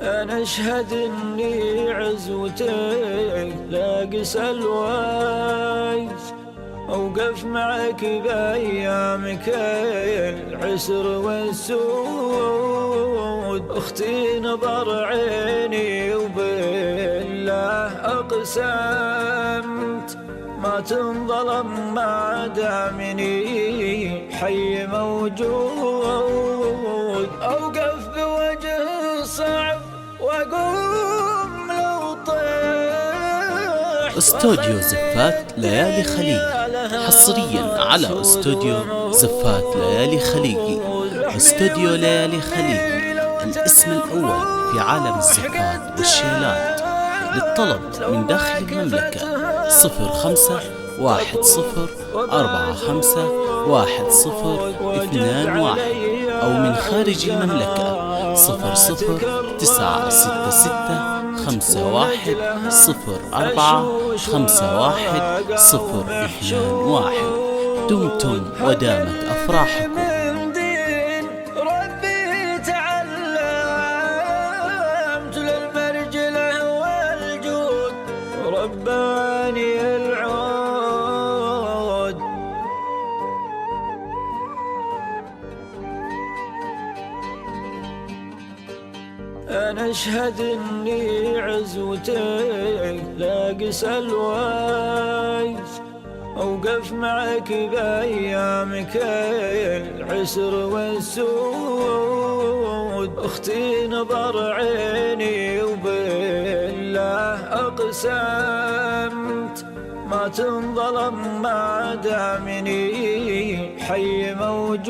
أنا أشهد إني عزوتك لاقس الوايز، أوقف معك بأيامك العسر والسود. أختي نظر عيني وبالله أقسمت ما تنظلم ما دامني حي موجود. أوقف بوجه صعب وأقوم لو طيح. استوديو زفات ليالي خليجي حصريا على استوديو زفات ليالي خليجي. استوديو ليالي خليجي الاسم الأول في عالم الزفات والشيلات. للطلب من داخل المملكة 0545451021 أو من خارج المملكة 00966651045121. دمتم ودامت أفراحكم. رباني العود. أنا أشهد إني عزوتك لاقس الوايز، أوقف معك بأيامك العسر والسود. أختي نظر عيني وبالله أقسمت ما تنظلم ما دامني حي موجود.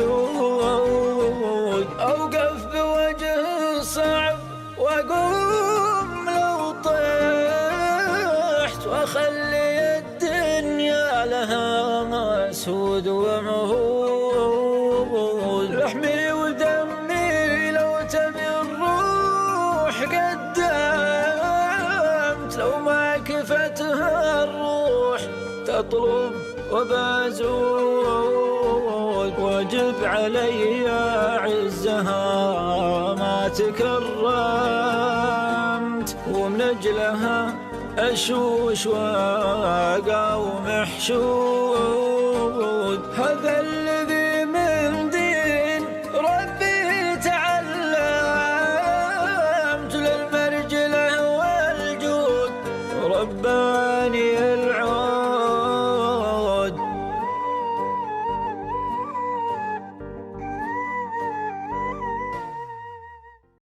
أوقف بوجه صعب وأقوم لو طيحت، وأخلي الدنيا لها سود ومهود. لحمي ودمي لو تبي الروح قدمت، لو ما كفتها الروح تطلب وبازود. واجب علي عزها ما تكرمت، ومن أجلها أشوش وأقاوم حشود.